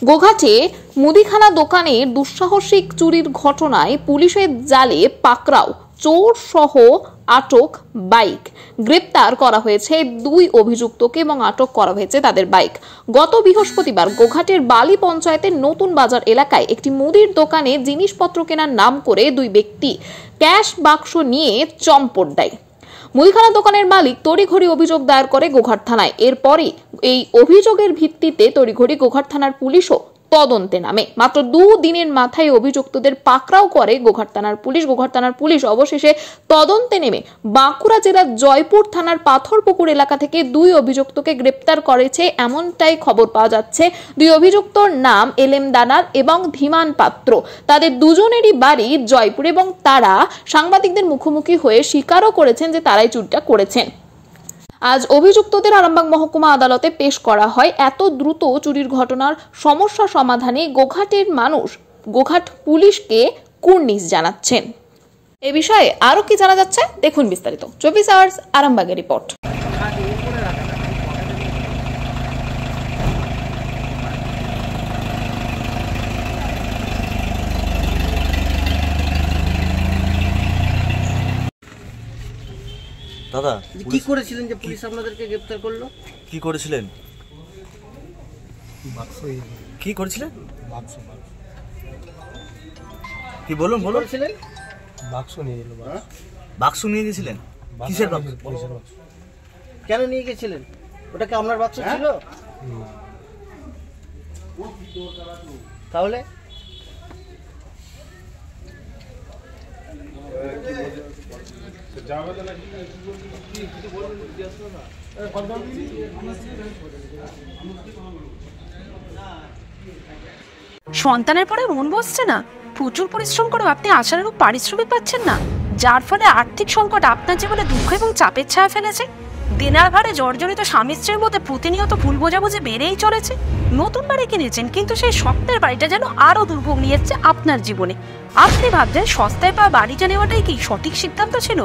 গোঘাটে মুদিখানা দোকানে দুঃসাহসিক চুরির ঘটনায় পুলিশের জালে পাকড়াও, চোর সহ আটক বাইক। গ্রেপ্তার করা হয়েছে দুই অভিযুক্তকে এবং আটক করা হয়েছে তাদের বাইক। গত বৃহস্পতিবার গোঘাটের বালি পঞ্চায়েতের নতুন বাজার এলাকায় একটি মুদির দোকানে জিনিসপত্র কেনার নাম করে দুই ব্যক্তি ক্যাশ বাক্স নিয়ে চম্পট দেয়। মুদিখানা দোকানের মালিক তড়িঘড়ি অভিযোগ দায়ের করে গোঘাট থানায়। এরপরই এই অভিযোগের ভিত্তিতে তড়িঘড়ি গোঘাট থানার পুলিশও তদন্তে নামে। মাত্র 2 দিনের মাথায় অভিযুক্তদের পাকড়াও করে গোঘাট থানার পুলিশ। গোঘাট থানার পুলিশ অবশেষে তদন্তে নেমে বাঁকুড়া জেলার জয়পুর থানার পাথরপুকুর এলাকা থেকে 2 অভিযুক্তকে গ্রেপ্তার করেছে, এমনটাই খবর পাওয়া যাচ্ছে। 2 অভিযুক্তর নাম এলএম দানার এবং ধীমান পাত্র। তাদের দুজনেরই বাড়ি জয়পুর এবং তারা সাংবাদিকদের মুখোমুখি হয়ে স্বীকারও করেছেন যে তারাই চুরিটা করেছেন। আজ অভিযুক্তদের আরামবাগ মহকুমা আদালতে পেশ করা হয়। এত দ্রুত চুরির ঘটনার সমস্যা সমাধানে গোঘাটের মানুষ গোঘাট পুলিশকে কুর্নিশ জানাচ্ছেন। এ বিষয়ে আরো কি জানা যাচ্ছে দেখুন বিস্তারিত 24 আওয়ার্স আরামবাগের রিপোর্ট। দাদা কি করেছিলেন যে পুলিশ আপনাদেরকে গ্রেফতার করলো? কি করেছিলেন? কি করেছিলেন? কি বলুন বলুন। বাক্স নিয়ে গেল। বাক্স নিয়ে গেছিলেন? কিসের বাক্স? কেন নিয়ে গেছিলেন? ওটা কি আপনার বাক্স ছিল? তাহলে সন্তানের পরে মন বসছে না, প্রচুর পরিশ্রম করেও আপনি আশানুরূপ পারিশ্রমিক পাচ্ছেন না, যার ফলে আর্থিক সংকট আপনার জীবনে দুঃখ এবং চাপের ছায়া ফেলেছে। দেনার ভারে জর্জরিত স্বামী স্ত্রীর মধ্যে প্রতিনিয়ত ভুল বোঝাবুঝি বেড়েই চলেছে। নতুন বাড়ি কিনেছেন, কিন্তু সেই স্বপ্নের বাড়িটা যেন আরো দুর্ভোগ নিয়ে এসেছে আপনার জীবনে। আপনি ভাবছেন সস্তায় পাওয়া বাড়িটা নেওয়াটাই কি সঠিক সিদ্ধান্ত ছিল?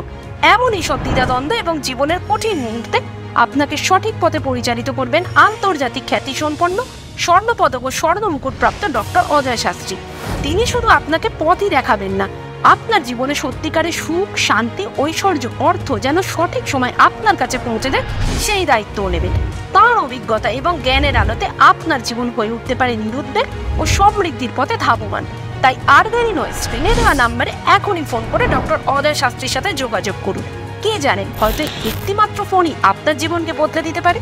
এমনই সব দ্বিধাদ্বন্দ্ব এবং জীবনের কঠিন মুহূর্তে আপনাকে সঠিক পথে পরিচালিত করবেন আন্তর্জাতিক খ্যাতিসম্পন্ন স্বর্ণপদক ও স্বর্ণ মুকুট প্রাপ্ত ডক্টর অজয় শাস্ত্রী। তিনি শুধু আপনাকে পথই দেখাবেন না, আপনার জীবনে সত্যিকারের সুখ, শান্তি, ঐশ্বর্য, অর্থ যেন সঠিক সময় আপনার কাছে পৌঁছে দেয় সেই দায়িত্বও নেবেন। তাঁর অভিজ্ঞতা এবং জ্ঞানের আলোতে আপনার জীবন হয়ে উঠতে পারে নিরুদ্বেগ ও সমৃদ্ধির পথে ধাবমান। তাই আর দেরি নয়, স্ক্রিনে দেওয়া নাম্বারে এখনই ফোন করে ডক্টর অজয় শাস্ত্রীর সাথে যোগাযোগ করুন। কে জানেন, হয়তো একটি মাত্র ফোনই আপনার জীবনকে বদলে দিতে পারে।